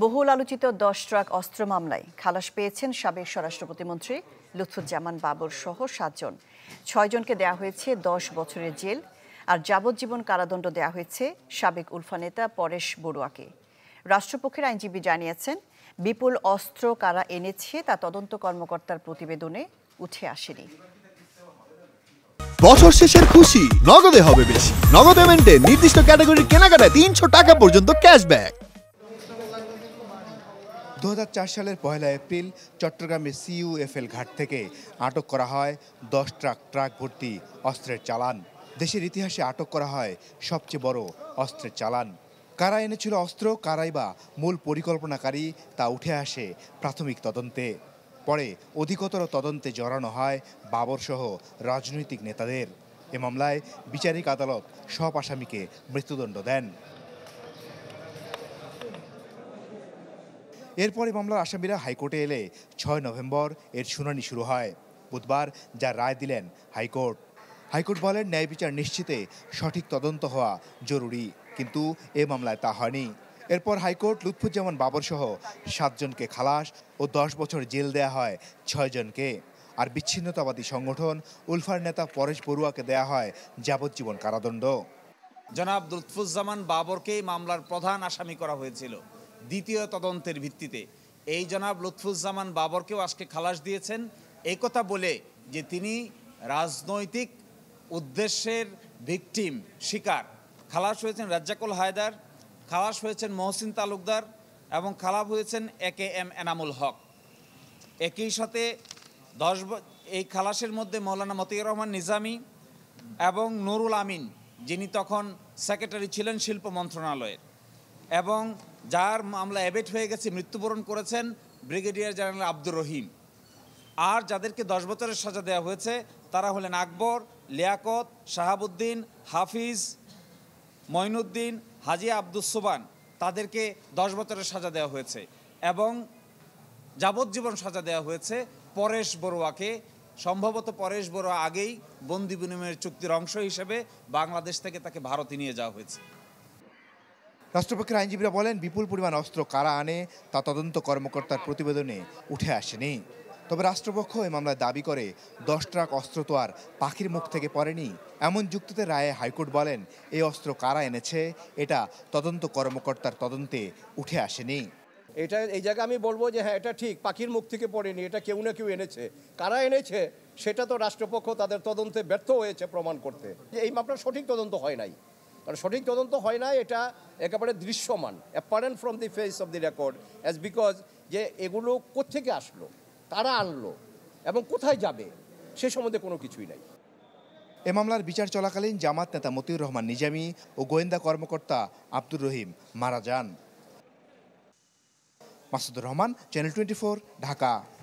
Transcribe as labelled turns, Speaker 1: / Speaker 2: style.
Speaker 1: বহুল আলোচিত ১০ ট্রাক অস্ত্র মামলায় খালাস পেয়েছেন সাবেক স্বরাষ্ট্র প্রতিমন্ত্রী লুৎফুজ্জামান বাবর সহ ৭ জন। ৬ জনকে দেয়া হয়েছে ১০ বছরের জেল আর যাবজ্জীবন কারাদণ্ড দেয়া হয়েছে সাবেক উলফা নেতা পরেশ বড়ুয়াকে। রাষ্ট্রপক্ষের আইনজীবী জানিয়েছেন, বিপুল অস্ত্র কারা এনেছে তা তদন্ত কর্মকর্তার প্রতিবেদনে উঠে আসেনি।
Speaker 2: বছর শেষের খুশি নগদে হবে বেশি। নগদ পেমেন্টে নির্দিষ্ট ক্যাটাগরির কেনাকাটায় ৩০০ টাকা পর্যন্ত ক্যাশব্যাক।
Speaker 3: ২০০৪ সালের ১ এপ্রিল চট্টগ্রামের CUFL ঘাট থেকে আটক করা হয় ১০ ট্রাক ভর্তি অস্ত্রের চালান। দেশের ইতিহাসে আটক করা হয় সবচেয়ে বড় অস্ত্রের চালান। কারা এনেছিল অস্ত্র, কারাই বা মূল পরিকল্পনাকারী, তা উঠে আসে প্রাথমিক তদন্তে। পরে অধিকতর তদন্তে জড়ানো হয় বাবর সহ রাজনৈতিক নেতাদের। এ মামলায় বিচারিক আদালত সব আসামিকে মৃত্যুদণ্ড দেন। এরপরে মামলার আসামিরা হাইকোর্টে এলে ৬ নভেম্বর এর শুনানি শুরু হয়। বুধবার যা রায় দিলেন হাইকোর্ট বলেন, ন্যায় বিচার নিশ্চিতে সঠিক তদন্ত হওয়া জরুরি, কিন্তু এ মামলায় তা হয়নি। এরপর হাইকোর্ট লুৎফুজ্জামান বাবর সহ ৭ জনকে খালাস ও ১০ বছর জেল দেয়া হয় ৬ জনকে। আর বিচ্ছিন্নতাবাদী সংগঠন উলফার নেতা পরেশ বড়ুয়াকে দেয়া হয় যাবজ্জীবন কারাদণ্ড।
Speaker 4: জনাব লুৎফুজ্জামান বাবরকেই মামলার প্রধান আসামি করা হয়েছিল দ্বিতীয় তদন্তের ভিত্তিতে। এই জনাব লুৎফুজ্জামান বাবরকেও আজকে খালাস দিয়েছেন এই কথা বলে যে তিনি রাজনৈতিক উদ্দেশ্যের ভিকটিম শিকার। খালাস হয়েছেন রাজ্জাকুল হায়দার, খালাস হয়েছেন মহসিন তালুকদার এবং খালাস হয়েছেন AKM এনামুল হক। একই সাথে এই খালাসের মধ্যে মৌলানা মতিউর রহমান নিজামী এবং নুরুল আমিন, যিনি তখন সেক্রেটারি ছিলেন শিল্প মন্ত্রণালয়ের, এবং যার মামলা অ্যাবেট হয়ে গেছে, মৃত্যুবরণ করেছেন ব্রিগেডিয়ার জেনারেল আব্দুর রহিম। আর যাদেরকে ১০ বছরের সাজা দেওয়া হয়েছে তারা হলেন আকবর, লিয়াকত, শাহাবুদ্দিন, হাফিজ, মঈনুদ্দিন, হাজি আব্দুস সোবান। তাদেরকে ১০ বছরের সাজা দেওয়া হয়েছে এবং যাবজ্জীবন সাজা দেওয়া হয়েছে পরেশ বড়ুয়াকে। সম্ভবত পরেশ বড়ুয়া আগেই বন্দি বিনিময়ের চুক্তির অংশ হিসেবে বাংলাদেশ থেকে তাকে ভারতে নিয়ে যাওয়া হয়েছে।
Speaker 3: রাষ্ট্রপক্ষের আইনজীবীরা বলেন, বিপুল পরিমাণ অস্ত্র কারা আনে তা তদন্ত কর্মকর্তার প্রতিবেদনে উঠে আসেনি। তবে রাষ্ট্রপক্ষ এই মামলায় দাবি করে ১০ ট্রাক অস্ত্র তো আর পাখির মুখ থেকে পড়েনি। এমন যুক্তিতে রায়ে হাইকোর্ট বলেন, এই অস্ত্র কারা এনেছে এটা তদন্ত কর্মকর্তার তদন্তে উঠে আসেনি।
Speaker 5: এই জায়গায় আমি বলবো যে হ্যাঁ, এটা ঠিক, পাখির মুখ থেকে পড়েনি, এটা কেউ না কেউ এনেছে। কারা এনেছে সেটা তো রাষ্ট্রপক্ষ তাদের তদন্তে ব্যর্থ হয়েছে প্রমাণ করতে। এই মামলার সঠিক তদন্ত হয় নাই। কারণ সঠিক তদন্ত হয় না, এটা একেবারে দৃশ্যমান, apparent from the face of the record, as because যে এগুলো কোত্থেকে আসলো, কারা আনলো এবং কোথায় যাবে সে সম্বন্ধে কোনো কিছুই নাই।
Speaker 3: এ মামলার বিচার চলাকালীন জামাত নেতা মতিউর রহমান নিজামী ও গোয়েন্দা কর্মকর্তা আব্দুর রহিম মারা যান। মাসুদুর রহমান, চ্যানেল 24, ঢাকা।